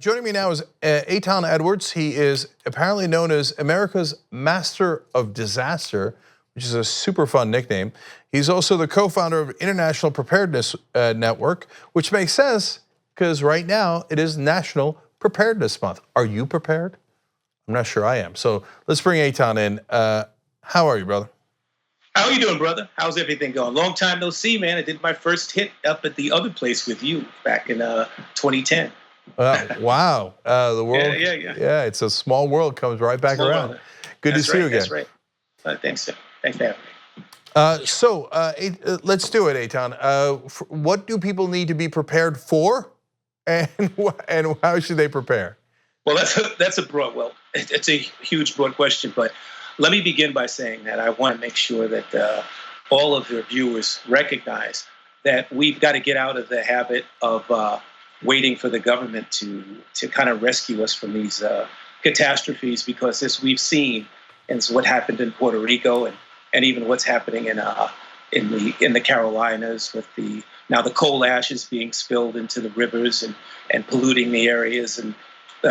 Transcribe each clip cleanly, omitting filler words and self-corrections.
Joining me now is Aton Edwards. He is apparently known as America's Master of Disaster, which is a super fun nickname. He's also the co-founder of International Preparedness Network, which makes sense because right now it is National Preparedness Month. Are you prepared? I'm not sure I am. So let's bring Aton in. How are you, brother? How are you doing, brother? How's everything going? Long time no see, man. I did my first hit up at the other place with you back in 2010. Wow, the world. Yeah. It's a small world, comes right back around. World. Good to see you again. That's right. Thanks, sir. Thanks for having me. Let's do it, Aton. What do people need to be prepared for, and how should they prepare? Well, that's a broad. Well, it's a huge, broad question, but let me begin by saying that I want to make sure that all of your viewers recognize that we've got to get out of the habit of waiting for the government to kind of rescue us from these catastrophes, because as we've seen, and what happened in Puerto Rico, and even what's happening in the Carolinas with the coal ashes being spilled into the rivers and polluting the areas and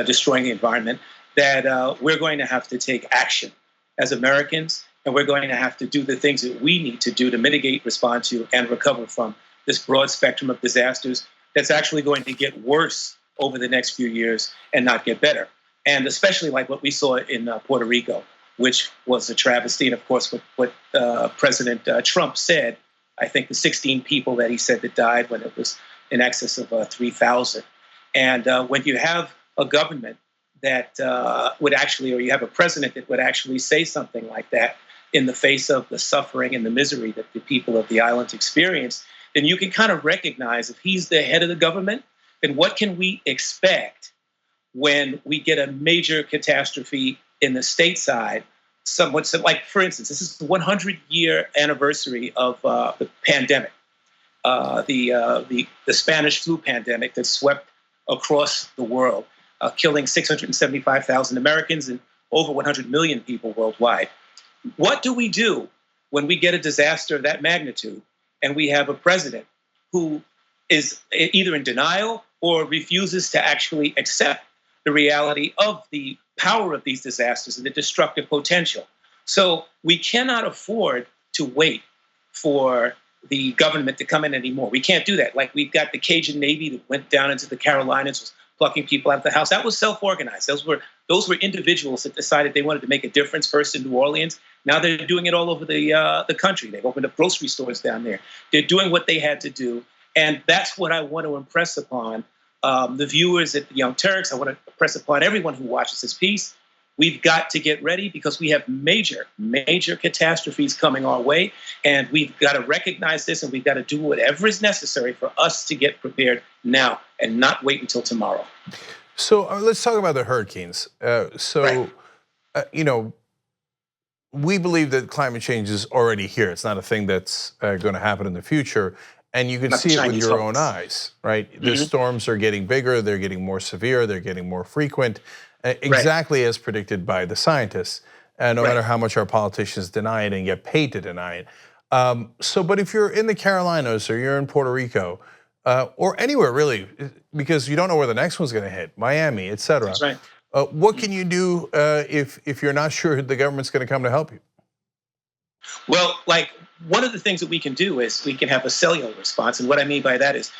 destroying the environment, that we're going to have to take action as Americans, and we're going to have to do the things that we need to do to mitigate, respond to, and recover from this broad spectrum of disasters that's actually going to get worse over the next few years and not get better. And especially like what we saw in Puerto Rico, which was a travesty. And of course, what President Trump said, I think the 16 people that he said that died, when it was in excess of 3,000. And when you have a government that would actually, or you have a president that would actually say something like that in the face of the suffering and the misery that the people of the islands experience, then you can kind of recognize, if he's the head of the government, then what can we expect when we get a major catastrophe in the stateside? Somewhat like, for instance, this is the 100-year anniversary of the pandemic, the Spanish flu pandemic that swept across the world, killing 675,000 Americans and over 100 million people worldwide. What do we do when we get a disaster of that magnitude and we have a president who is either in denial or refuses to actually accept the reality of the power of these disasters and the destructive potential? So we cannot afford to wait for the government to come in anymore. We can't do that. Like, we've got the Cajun Navy that went down into the Carolinas, was plucking people out of the house. That was self-organized. Those were individuals that decided they wanted to make a difference, first in New Orleans. Now they're doing it all over the country. They've opened up grocery stores down there. They're doing what they had to do. And that's what I want to impress upon the viewers at the Young Turks. I want to impress upon everyone who watches this piece. We've got to get ready, because we have major, major catastrophes coming our way. And we've got to recognize this, and we've got to do whatever is necessary for us to get prepared now and not wait until tomorrow. So let's talk about the hurricanes. Right. We believe that climate change is already here. It's not a thing that's going to happen in the future. And you can see it with your own eyes, right? Mm-hmm. The storms are getting bigger, they're getting more severe, they're getting more frequent, exactly as predicted by the scientists, no matter how much our politicians deny it and get paid to deny it. But if you're in the Carolinas, or you're in Puerto Rico, or anywhere really, because you don't know where the next one's gonna hit, Miami, et cetera. That's right. What can you do if you're not sure the government's gonna come to help you? Well, like, one of the things that we can do is we can have a cellular response. And what I mean by that is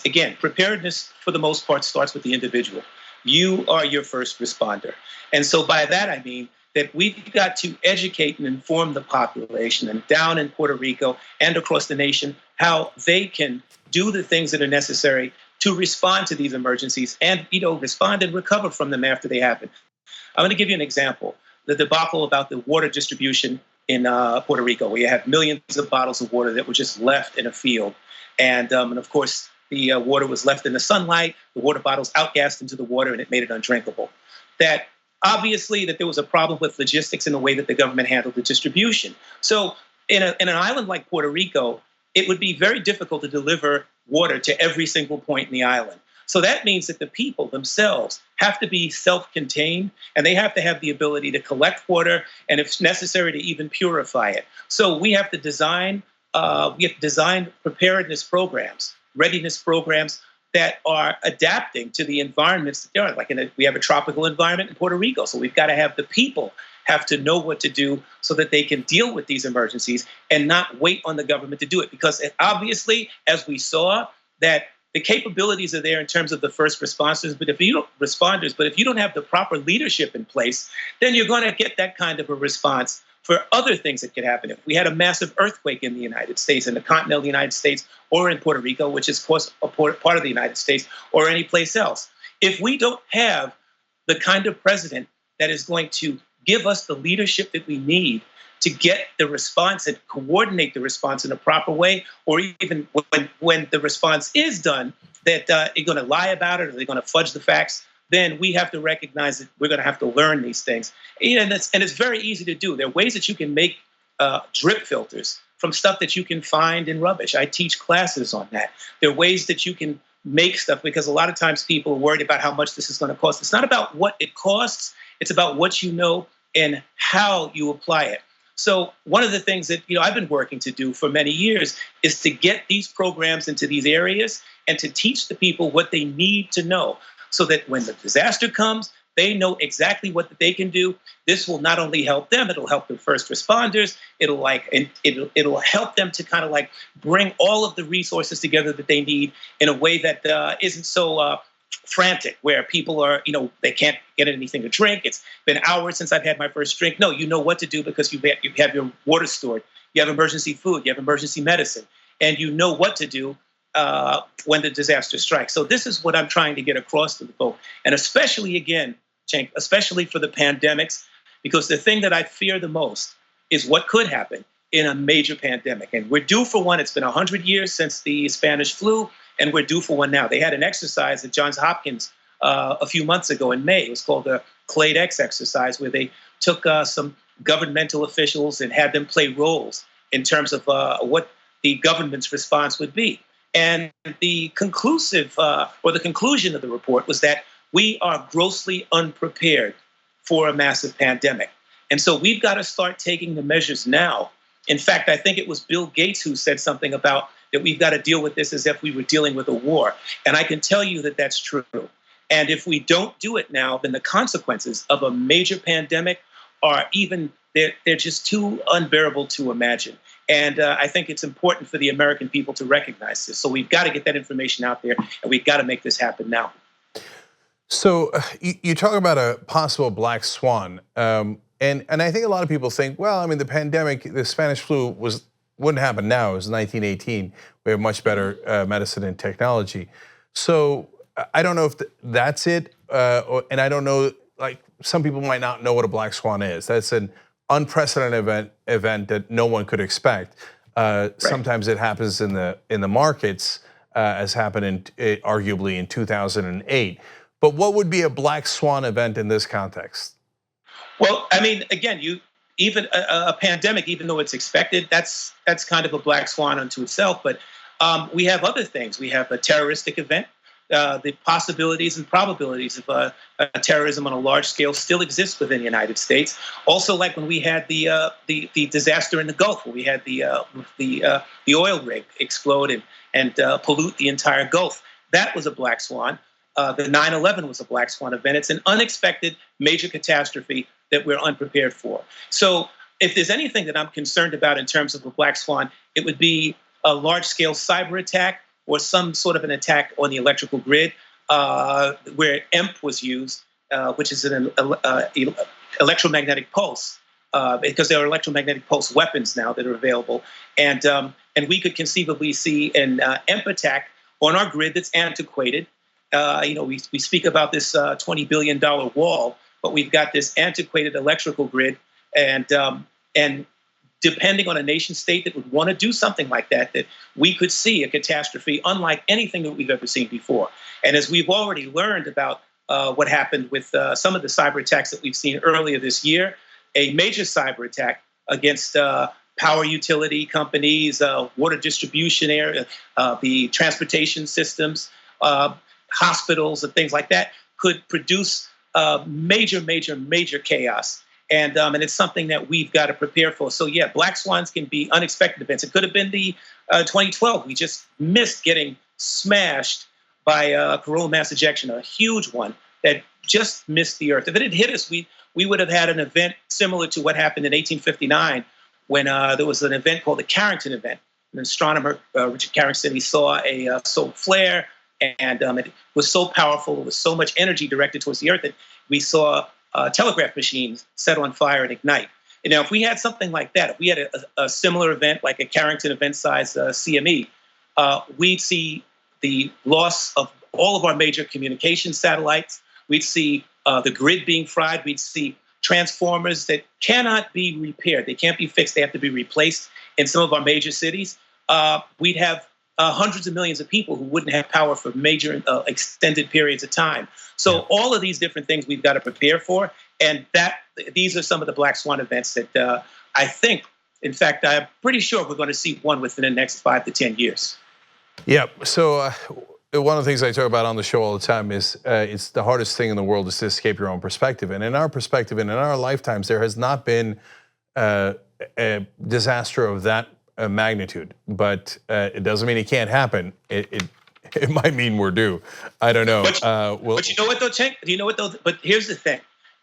again, preparedness for the most part starts with the individual. You are your first responder. And so by that, I mean that we've got to educate and inform the population, and down in Puerto Rico and across the nation, how they can do the things that are necessary to respond to these emergencies and, respond and recover from them after they happen. I'm going to give you an example. The debacle about the water distribution in Puerto Rico, where you have millions of bottles of water that were just left in a field. And of course, the water was left in the sunlight, the water bottles outgassed into the water, and it made it undrinkable. That obviously that there was a problem with logistics in the way that the government handled the distribution. So in an island like Puerto Rico, it would be very difficult to deliver water to every single point in the island. So that means that the people themselves have to be self-contained, and they have to have the ability to collect water, and if necessary, to even purify it. So we have to design preparedness programs, readiness programs, that are adapting to the environments that they're in. Like we have a tropical environment in Puerto Rico, so we've got to have the people have to know what to do so that they can deal with these emergencies and not wait on the government to do it. Because obviously, as we saw, that the capabilities are there in terms of the first responders, but if you don't have the proper leadership in place, then you're going to get that kind of a response for other things that could happen. If we had a massive earthquake in the United States, in the continental United States, or in Puerto Rico, which is, of course, a part of the United States, or any place else, if we don't have the kind of president that is going to give us the leadership that we need to get the response and coordinate the response in a proper way, or even when the response is done, that they're going to lie about it or they're going to fudge the facts, then we have to recognize that we're going to have to learn these things. And it's very easy to do. There are ways that you can make drip filters from stuff that you can find in rubbish. I teach classes on that. There are ways that you can make stuff, because a lot of times people are worried about how much this is going to cost. It's not about what it costs. It's about what you know and how you apply it. So one of the things that I've been working to do for many years is to get these programs into these areas and to teach the people what they need to know, so that when the disaster comes, they know exactly what they can do. This will not only help them, it'll help the first responders. It'll help them to kind of like bring all of the resources together that they need in a way that isn't so frantic, where people are, they can't get anything to drink. It's been hours since I've had my first drink. No, you know what to do because you have your water stored. You have emergency food. You have emergency medicine. And you know what to do when the disaster strikes. So this is what I'm trying to get across to the folk. And especially, again, Cenk, especially for the pandemics, because the thing that I fear the most is what could happen in a major pandemic. And we're due for one. It's been 100 years since the Spanish flu, and we're due for one now. They had an exercise at Johns Hopkins a few months ago in May. It was called the Clade X exercise, where they took some governmental officials and had them play roles in terms of what the government's response would be. And the conclusion of the report was that we are grossly unprepared for a massive pandemic. And so we've got to start taking the measures now. In fact, I think it was Bill Gates who said something about that we've got to deal with this as if we were dealing with a war. And I can tell you that that's true. And if we don't do it now, then the consequences of a major pandemic are they're just too unbearable to imagine. And I think it's important for the American people to recognize this. So we've got to get that information out there, and we've got to make this happen now. So you talk about a possible black swan, and I think a lot of people think, well, I mean, the pandemic, the Spanish flu wouldn't happen now. It was 1918. We have much better medicine and technology. So I don't know if that's it, and I don't know. Like, some people might not know what a black swan is. That's an unprecedented event that no one could expect. Right. Sometimes it happens in the markets, as happened arguably in 2008. But what would be a black swan event in this context? Well, I mean, again, even a pandemic, even though it's expected, that's kind of a black swan unto itself. But we have other things. We have a terroristic event. The possibilities and probabilities of terrorism on a large scale still exist within the United States. Also, like when we had the disaster in the Gulf, where we had the oil rig explode and pollute the entire Gulf. That was a black swan. The 9/11 was a black swan event. It's an unexpected major catastrophe that we're unprepared for. So if there's anything that I'm concerned about in terms of a black swan, it would be a large-scale cyber attack or some sort of an attack on the electrical grid, where EMP was used, which is an electromagnetic pulse, because there are electromagnetic pulse weapons now that are available. And we could conceivably see an EMP attack on our grid that's antiquated. We speak about this $20 billion wall, but we've got this antiquated electrical grid, and depending on a nation state that would want to do something like that we could see a catastrophe unlike anything that we've ever seen before. And as we've already learned about what happened with some of the cyber attacks that we've seen earlier this year, a major cyber attack against power utility companies, water distribution area, the transportation systems, hospitals and things like that could produce major chaos. And it's something that we've got to prepare for. So yeah, black swans can be unexpected events. It could have been the 2012. We just missed getting smashed by coronal mass ejection, a huge one that just missed the Earth. If it had hit us, we would have had an event similar to what happened in 1859 when there was an event called the Carrington event. An astronomer, Richard Carrington, he saw a solar flare, and it was so powerful, it was so much energy directed towards the Earth that we saw telegraph machines set on fire and ignite. And now, if we had something like that, if we had a similar event like a Carrington event size CME, we'd see the loss of all of our major communication satellites. We'd see the grid being fried. We'd see transformers that cannot be repaired. They can't be fixed. They have to be replaced in some of our major cities. We'd have hundreds of millions of people who wouldn't have power for major extended periods of time. So all of these different things we've got to prepare for. And these are some of the black swan events that I think, in fact, I'm pretty sure we're going to see one within the next 5 to 10 years. Yeah, so one of the things I talk about on the show all the time is it's the hardest thing in the world is to escape your own perspective. And in our perspective and in our lifetimes, there has not been a disaster of that magnitude. But it doesn't mean it can't happen. It might mean we're due. I don't know. But you know what though, Cenk? Do you know what though? But here's the thing.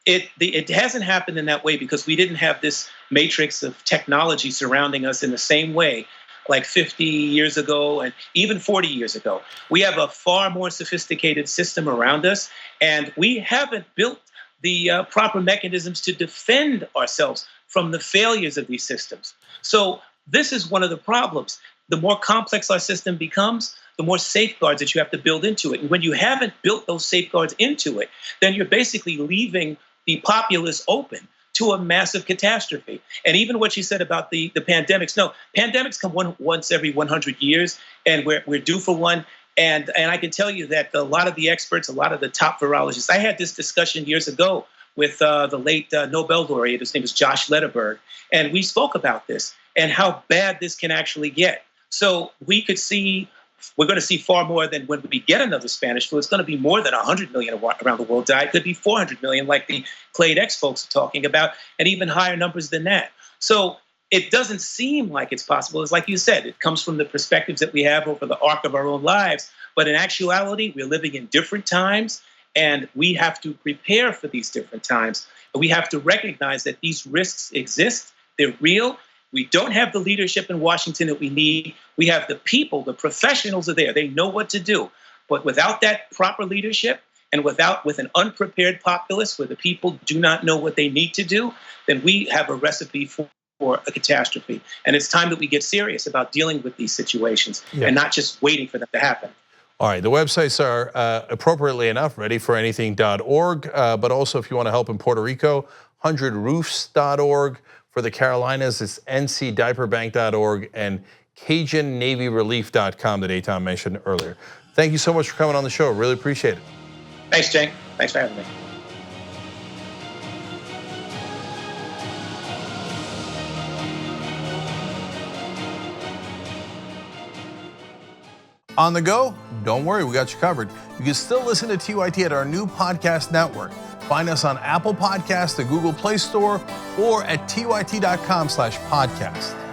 It hasn't happened in that way because we didn't have this matrix of technology surrounding us in the same way like 50 years ago and even 40 years ago. We have a far more sophisticated system around us, and we haven't built the proper mechanisms to defend ourselves from the failures of these systems. So this is one of the problems. The more complex our system becomes, the more safeguards that you have to build into it. And when you haven't built those safeguards into it, then you're basically leaving the populace open to a massive catastrophe. And even what you said about the pandemics, no, pandemics come once every 100 years, and we're due for one. And I can tell you that a lot of the experts, a lot of the top virologists, I had this discussion years ago with the late Nobel laureate, his name is Josh Lederberg, and we spoke about this and how bad this can actually get. So we're going to see far more than when we get another Spanish flu. It's going to be more than 100 million around the world die. It could be 400 million like the Clade X folks are talking about, and even higher numbers than that. So it doesn't seem like it's possible. It's like you said, it comes from the perspectives that we have over the arc of our own lives. But in actuality, we're living in different times, and we have to prepare for these different times. We have to recognize that these risks exist. They're real. We don't have the leadership in Washington that we need. We have the people, the professionals are there. They know what to do. But without that proper leadership and with an unprepared populace where the people do not know what they need to do, then we have a recipe for a catastrophe. And it's time that we get serious about dealing with these situations and not just waiting for them to happen. All right, the websites are appropriately enough, readyforanything.org, but also if you want to help in Puerto Rico, 100roofs.org. For the Carolinas, it's ncdiaperbank.org and CajunNavyRelief.com that Aton mentioned earlier. Thank you so much for coming on the show. Really appreciate it. Thanks, Cenk. Thanks for having me. On the go? Don't worry, we got you covered. You can still listen to TYT at our new podcast network. Find us on Apple Podcasts, the Google Play Store, or at tyt.com/podcast.